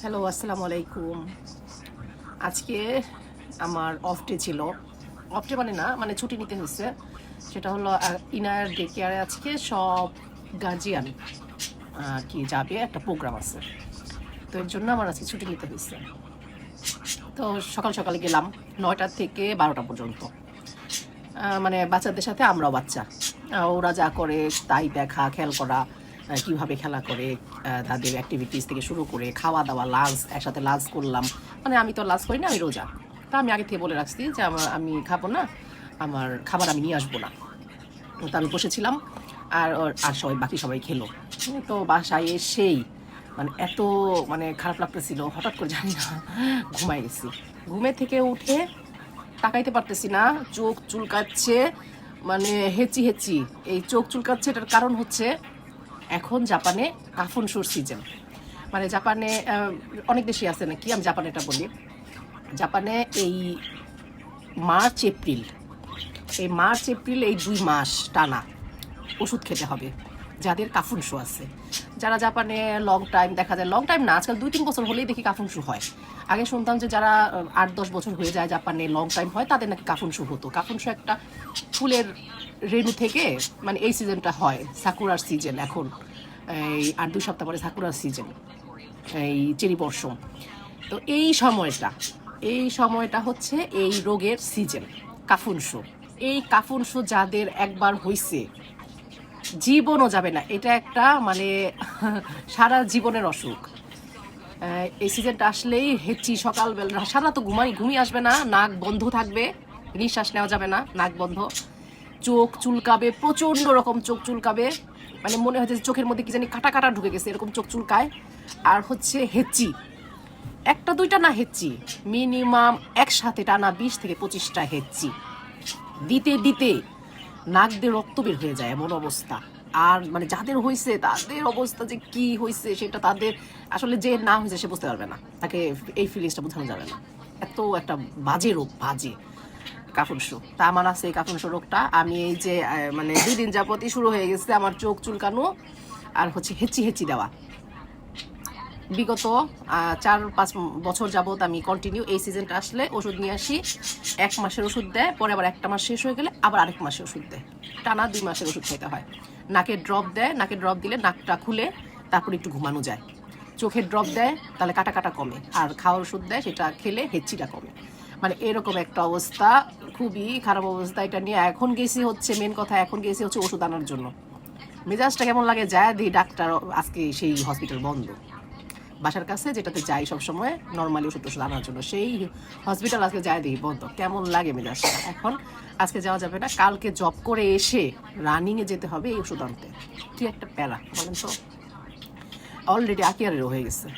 Hello, আসসালামু আলাইকুম। আজকে আমার অফ ডে ছিল। অফ ডে মানে না, মানে ছুটি নিতে হয়েছে। সেটা হলো ইনার ডে কেয়ারে আজকে সব গার্জিয়ান কি যাবে, একটা প্রোগ্রাম আছে। তো এর জন্য আমার আজকে ছুটি নিতে হয়েছে। তো সকাল সকালে গেলাম 9টা থেকে 12টা পর্যন্ত। মানে বাচ্চাদের সাথে আমরাও বাচ্চা, ওরা যা করে তাই দেখা, খেয়াল করা, কীভাবে খেলা করে, তাদের অ্যাক্টিভিটিস থেকে শুরু করে খাওয়া দাওয়া, লাঞ্চ, একসাথে লাঞ্চ করলাম। মানে আমি তো লাঞ্চ করি না, আমি রোজা। তা আমি আগে থেকে বলে রাখছি যে আমি খাবো না, আমার খাবার আমি নিয়ে আসবো না। তো আমি বসেছিলাম, আর আর সবাই বাকি সবাই খেলো। তো বাসায় এসেই মানে এত মানে খারাপ লাগতেছিল, হঠাৎ করে জানি না ঘুমাই গেছি। ঘুমে থেকে উঠে তাকাইতে পারতেছি না, চোখ চুলকাচ্ছে, মানে হেঁচি হেঁচি। এই চোখ চুলকাচ্ছে, এটার কারণ হচ্ছে এখন জাপানে কাফন শোর সিজন। মানে জাপানে অনেক দেশে আছে নাকি, আমি জাপানে এটা বলি। জাপানে এই মার্চ এপ্রিল এই 2 মাস টানা ওষুধ খেতে হবে যাদের কাফুন শো আছে। যারা জাপানে লং টাইম, দেখা যায় লং টাইম না, আজকাল 2-3 বছর হলেই দেখি কাফুন শো হয়। আগে শুনতাম যে যারা 8-10 বছর হয়ে যায় জাপানে লং টাইম হয়, তাদের নাকি কাফুন শো হতো। কাফুন শো একটা ফুলের রেণু থেকে, মানে এই সিজনটা হয়, সাকুরার সিজন। এখন এই 8-2 সপ্তাহ পরে সাকুরার সিজন, এই চেরি বর্ষম। তো এই সময়টা হচ্ছে এই রোগের সিজন, কাফুন শো। এই কাফুন শো যাদের একবার হইছে, জীবনও যাবে না। এটা একটা মানে সারা জীবনের অসুখ। এই সিজনটা আসলেই হেঁচি, সকালবেলা সারা তো ঘুমিয়ে আসবে না, নাক বন্ধ থাকবে, নিঃশ্বাস নেওয়া যাবে না, নাক বন্ধ। চোখ চুলকাবে, প্রচণ্ড রকম চোখ চুলকাবে, মানে মনে হচ্ছে চোখের মধ্যে কি জানি কাটা কাটা ঢুকে গেছে, এরকম চোখ চুলকায়। আর হচ্ছে হেঁচি, একটা দুইটা না, হেঁচি মিনিমাম একসাথে টানা 20 থেকে 25টা হেঁচি দিতে দিতে নাক দিয়ে রক্ত বের হয়ে যায়, এমন অবস্থা। আর মানে যাদের হয়েছে তাদের অবস্থা যে কি হয়েছে সেটা তাদের আসলে, যে না হয়েছে সে বুঝতে পারবে না, তাকে এই ফিলিংসটা বোঝানো যাবে না। এত একটা বাজে রোগ, বাজে কাফুন শো। তা আমার আছে এই কাফুন শো রোগটা। আমি এই যে মানে 2 দিন যাবতই শুরু হয়ে গেছে আমার চোখ চুলকানো আর হচ্ছে হেঁচি হেঁচি দেওয়া। বিগত 4-5 বছর যাবত আমি কন্টিনিউ এই সিজনটা আসলে ওষুধ নিয়ে আসি। 1 মাসের ওষুধ দেয়, পরে আবার একটা মাস শেষ হয়ে গেলে আবার আরেক মাসের ওষুধ দেয়, টানা 2 মাসের ওষুধ খেতে হয়। নাকে ড্রপ দেয়, নাকে ড্রপ দিলে নাকটা খুলে তারপর একটু ঘুমানো যায়। চোখে ড্রপ দেয়, তাহলে কাটা কাটা কমে। আর খাওয়ার ওষুধ দেয়, সেটা খেলে হেঁচিটা কমে। মানে এরকম একটা অবস্থা, খুবই খারাপ অবস্থা। এটা নিয়ে এখন গেছি হচ্ছে, মেন কথা এখন গেছি হচ্ছে ওষুধ আনার জন্য। মেজাজটা কেমন লাগে, যায় দিই ডাক্তার, আজকে সেই হসপিটাল বন্ধ। বাসার কাছে যেটাতে যাই সবসময় নর্মালি ওষুধ আনার জন্য, সেই হসপিটাল আজকে যাই দিই বন্ধ। কেমন লাগে মেজাজটা। এখন আজকে যাওয়া যাবে না, কালকে জব করে এসে রানিংয়ে যেতে হবে এই ওষুধ আনতে। কি একটা প্যারা বলেন তো। অলরেডি আকিয়ারেরও হয়ে গেছে,